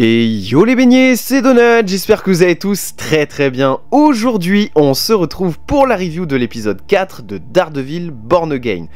Et yo les beignets, c'est Donut, j'espère que vous allez tous très bien. Aujourd'hui, on se retrouve pour la review de l'épisode 4 de Daredevil Born Again.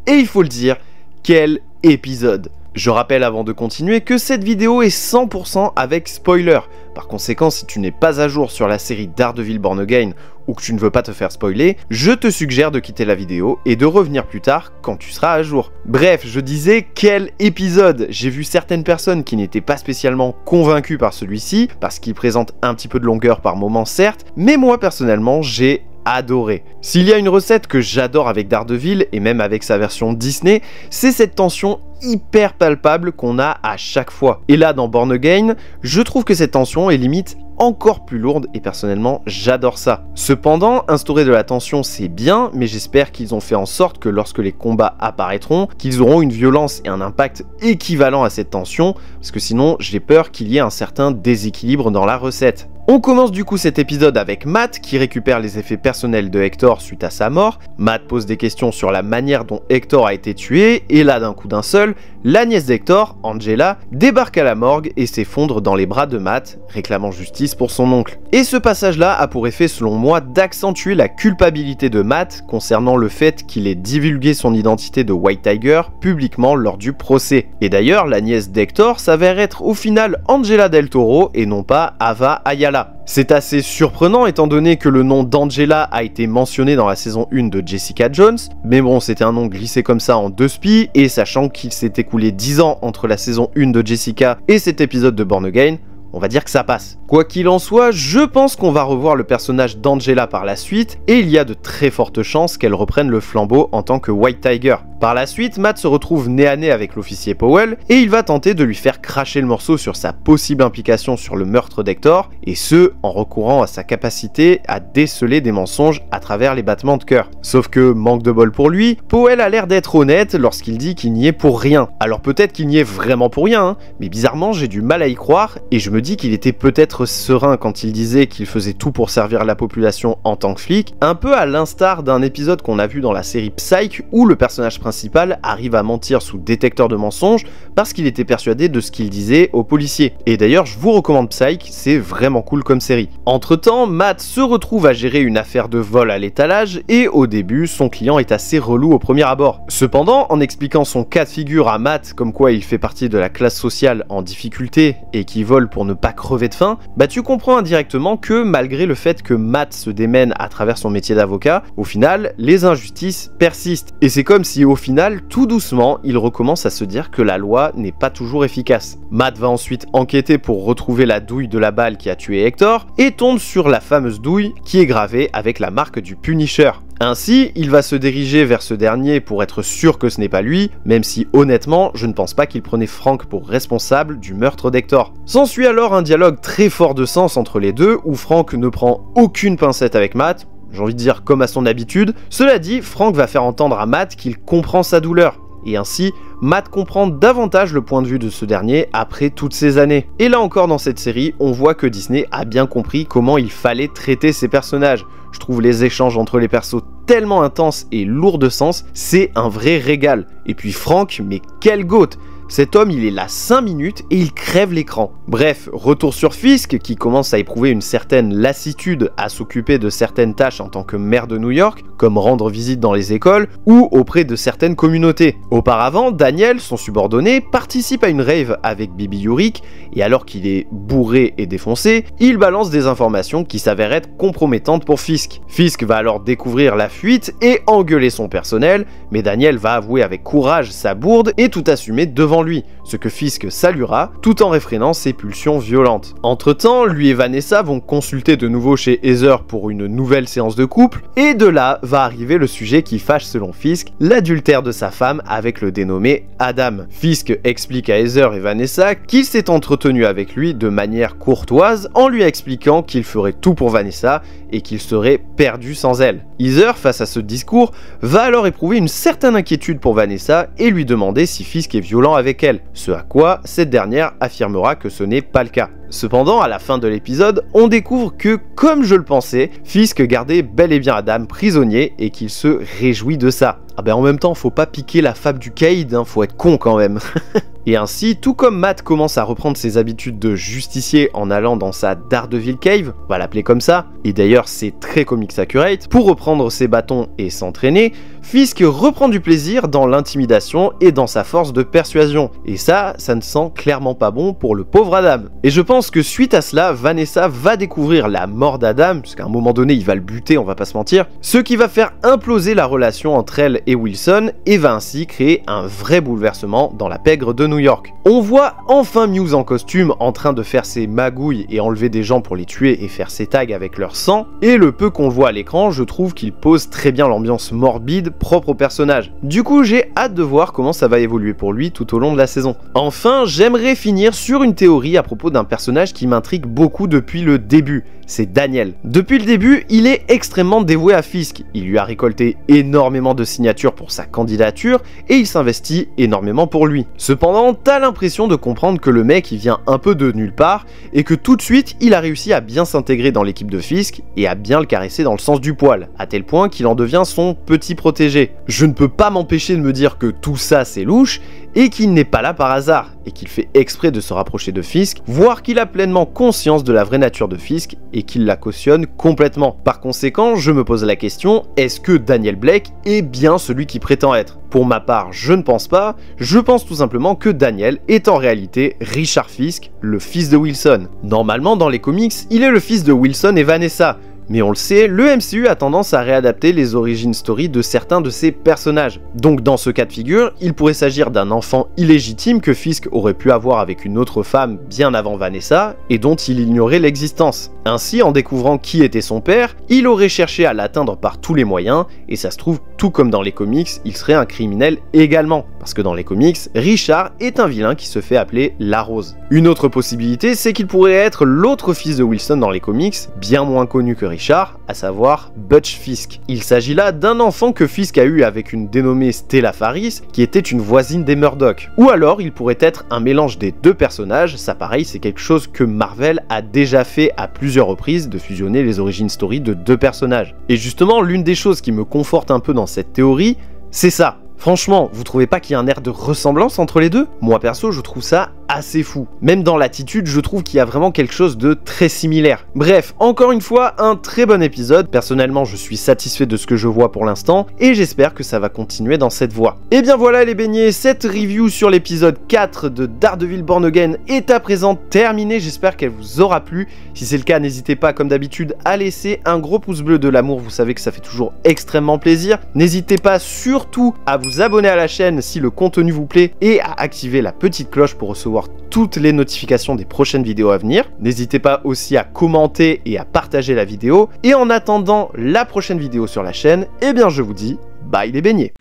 Et il faut le dire, quel épisode! Je rappelle avant de continuer que cette vidéo est 100% avec spoiler. Par conséquent, si tu n'es pas à jour sur la série Daredevil Born Again ou que tu ne veux pas te faire spoiler, je te suggère de quitter la vidéo et de revenir plus tard quand tu seras à jour. Bref, je disais quel épisode! J'ai vu certaines personnes qui n'étaient pas spécialement convaincues par celui-ci, parce qu'il présente un petit peu de longueur par moment certes, mais moi personnellement j'ai adoré. S'il y a une recette que j'adore avec Daredevil, et même avec sa version Disney, c'est cette tension hyper palpable qu'on a à chaque fois. Et là, dans Born Again, je trouve que cette tension est limite encore plus lourde et personnellement j'adore ça. Cependant, instaurer de la tension c'est bien, mais j'espère qu'ils ont fait en sorte que lorsque les combats apparaîtront, qu'ils auront une violence et un impact équivalent à cette tension, parce que sinon j'ai peur qu'il y ait un certain déséquilibre dans la recette. On commence du coup cet épisode avec Matt qui récupère les effets personnels de Hector suite à sa mort. Matt pose des questions sur la manière dont Hector a été tué, et là d'un coup d'un seul, la nièce d'Hector, Angela, débarque à la morgue et s'effondre dans les bras de Matt, réclamant justice pour son oncle. Et ce passage-là a pour effet selon moi d'accentuer la culpabilité de Matt concernant le fait qu'il ait divulgué son identité de White Tiger publiquement lors du procès. Et d'ailleurs, la nièce d'Hector s'avère être au final Angela Del Toro et non pas Ava Ayala. C'est assez surprenant étant donné que le nom d'Angela a été mentionné dans la saison 1 de Jessica Jones, mais bon, c'était un nom glissé comme ça en deux spies, et sachant qu'il s'est écoulé 10 ans entre la saison 1 de Jessica et cet épisode de Born Again, on va dire que ça passe. Quoi qu'il en soit, je pense qu'on va revoir le personnage d'Angela par la suite, et il y a de très fortes chances qu'elle reprenne le flambeau en tant que White Tiger. Par la suite, Matt se retrouve nez à nez avec l'officier Powell, et il va tenter de lui faire cracher le morceau sur sa possible implication sur le meurtre d'Hector, et ce, en recourant à sa capacité à déceler des mensonges à travers les battements de cœur. Sauf que, manque de bol pour lui, Powell a l'air d'être honnête lorsqu'il dit qu'il n'y est pour rien. Alors peut-être qu'il n'y est vraiment pour rien, mais bizarrement j'ai du mal à y croire, et je me dis qu'il était peut-être serein quand il disait qu'il faisait tout pour servir la population en tant que flic, un peu à l'instar d'un épisode qu'on a vu dans la série Psych où le personnage principal arrive à mentir sous détecteur de mensonges parce qu'il était persuadé de ce qu'il disait aux policiers. Et d'ailleurs, je vous recommande Psych, c'est vraiment cool comme série. Entre temps, Matt se retrouve à gérer une affaire de vol à l'étalage et au début, son client est assez relou au premier abord. Cependant, en expliquant son cas de figure à Matt, comme quoi il fait partie de la classe sociale en difficulté et qui vole pour ne pas crever de faim, bah tu comprends indirectement que malgré le fait que Matt se démène à travers son métier d'avocat, au final, les injustices persistent. Et c'est comme si au final, tout doucement, il recommence à se dire que la loi n'est pas toujours efficace. Matt va ensuite enquêter pour retrouver la douille de la balle qui a tué Hector et tombe sur la fameuse douille qui est gravée avec la marque du Punisher. Ainsi, il va se diriger vers ce dernier pour être sûr que ce n'est pas lui, même si honnêtement, je ne pense pas qu'il prenait Frank pour responsable du meurtre d'Hector. S'ensuit alors un dialogue très fort de sens entre les deux, où Frank ne prend aucune pincette avec Matt, j'ai envie de dire comme à son habitude. Cela dit, Frank va faire entendre à Matt qu'il comprend sa douleur. Et ainsi, Matt comprend davantage le point de vue de ce dernier après toutes ces années. Et là encore dans cette série, on voit que Disney a bien compris comment il fallait traiter ses personnages. Je trouve les échanges entre les persos tellement intenses et lourds de sens, c'est un vrai régal. Et puis Frank, mais quel goat! Cet homme, il est là 5 minutes et il crève l'écran. Bref, retour sur Fisk, qui commence à éprouver une certaine lassitude à s'occuper de certaines tâches en tant que maire de New York, comme rendre visite dans les écoles ou auprès de certaines communautés. Auparavant, Daniel, son subordonné, participe à une rave avec Bibi Yurik, et alors qu'il est bourré et défoncé, il balance des informations qui s'avèrent être compromettantes pour Fisk. Fisk va alors découvrir la fuite et engueuler son personnel, mais Daniel va avouer avec courage sa bourde et tout assumer devant lui, ce que Fisk saluera, tout en réfrénant ses pulsions violentes. Entre temps, lui et Vanessa vont consulter de nouveau chez Heather pour une nouvelle séance de couple, et de là va arriver le sujet qui fâche selon Fisk, l'adultère de sa femme avec le dénommé Adam. Fisk explique à Heather et Vanessa qu'il s'est entretenu avec lui de manière courtoise en lui expliquant qu'il ferait tout pour Vanessa et qu'il serait perdu sans elle. Heather, face à ce discours, va alors éprouver une certaine inquiétude pour Vanessa et lui demander si Fisk est violent avec elle, ce à quoi cette dernière affirmera que ce n'est pas le cas. Cependant, à la fin de l'épisode, on découvre que, comme je le pensais, Fisk gardait bel et bien Adam prisonnier et qu'il se réjouit de ça. Ah ben en même temps, faut pas piquer la fable du Cade, hein, faut être con quand même. Et ainsi, tout comme Matt commence à reprendre ses habitudes de justicier en allant dans sa Daredevil Cave, on va l'appeler comme ça, et d'ailleurs c'est très comics accurate, pour reprendre ses bâtons et s'entraîner, Fisk reprend du plaisir dans l'intimidation et dans sa force de persuasion. Et ça ne sent clairement pas bon pour le pauvre Adam. Et je pense que suite à cela, Vanessa va découvrir la mort d'Adam, puisqu'à un moment donné il va le buter, on va pas se mentir, ce qui va faire imploser la relation entre elle et Wilson et va ainsi créer un vrai bouleversement dans la pègre de New York. On voit enfin Muse en costume en train de faire ses magouilles et enlever des gens pour les tuer et faire ses tags avec leur sang, et le peu qu'on le voit à l'écran, je trouve qu'il pose très bien l'ambiance morbide propre au personnage. Du coup, j'ai hâte de voir comment ça va évoluer pour lui tout au long de la saison. Enfin, j'aimerais finir sur une théorie à propos d'un personnage qui m'intrigue beaucoup depuis le début. C'est Daniel. Depuis le début, il est extrêmement dévoué à Fisk. Il lui a récolté énormément de signatures pour sa candidature et il s'investit énormément pour lui. Cependant, t'as l'impression de comprendre que le mec il vient un peu de nulle part et que tout de suite il a réussi à bien s'intégrer dans l'équipe de Fisk et à bien le caresser dans le sens du poil, à tel point qu'il en devient son petit protégé. Je ne peux pas m'empêcher de me dire que tout ça c'est louche et qu'il n'est pas là par hasard et qu'il fait exprès de se rapprocher de Fisk, voire qu'il a pleinement conscience de la vraie nature de Fisk et qu'il la cautionne complètement. Par conséquent, je me pose la question, est-ce que Daniel Blake est bien celui qui prétend être? Pour ma part, je ne pense pas, je pense tout simplement que Daniel est en réalité Richard Fisk, le fils de Wilson. Normalement, dans les comics, il est le fils de Wilson et Vanessa, mais on le sait, le MCU a tendance à réadapter les origin story de certains de ses personnages. Donc dans ce cas de figure, il pourrait s'agir d'un enfant illégitime que Fisk aurait pu avoir avec une autre femme bien avant Vanessa, et dont il ignorait l'existence. Ainsi, en découvrant qui était son père, il aurait cherché à l'atteindre par tous les moyens, et ça se trouve, tout comme dans les comics, il serait un criminel également. Parce que dans les comics, Richard est un vilain qui se fait appeler La Rose. Une autre possibilité, c'est qu'il pourrait être l'autre fils de Wilson dans les comics, bien moins connu que Richard, à savoir Butch Fisk. Il s'agit là d'un enfant que Fisk a eu avec une dénommée Stella Faris, qui était une voisine des Murdoch. Ou alors il pourrait être un mélange des deux personnages, ça pareil c'est quelque chose que Marvel a déjà fait à plusieurs reprises, de fusionner les origin story de deux personnages. Et justement, l'une des choses qui me conforte un peu dans cette théorie, c'est ça. Franchement, vous trouvez pas qu'il y a un air de ressemblance entre les deux? Moi perso, je trouve ça assez fou. Même dans l'attitude, je trouve qu'il y a vraiment quelque chose de très similaire. Bref, encore une fois, un très bon épisode. Personnellement, je suis satisfait de ce que je vois pour l'instant et j'espère que ça va continuer dans cette voie. Et bien voilà les beignets, cette review sur l'épisode 4 de Daredevil Born Again est à présent terminée. J'espère qu'elle vous aura plu. Si c'est le cas, n'hésitez pas comme d'habitude à laisser un gros pouce bleu de l'amour. Vous savez que ça fait toujours extrêmement plaisir. N'hésitez pas surtout à vous abonner à la chaîne si le contenu vous plaît et à activer la petite cloche pour recevoir toutes les notifications des prochaines vidéos à venir. N'hésitez pas aussi à commenter et à partager la vidéo. Et en attendant la prochaine vidéo sur la chaîne, eh bien je vous dis bye les beignets.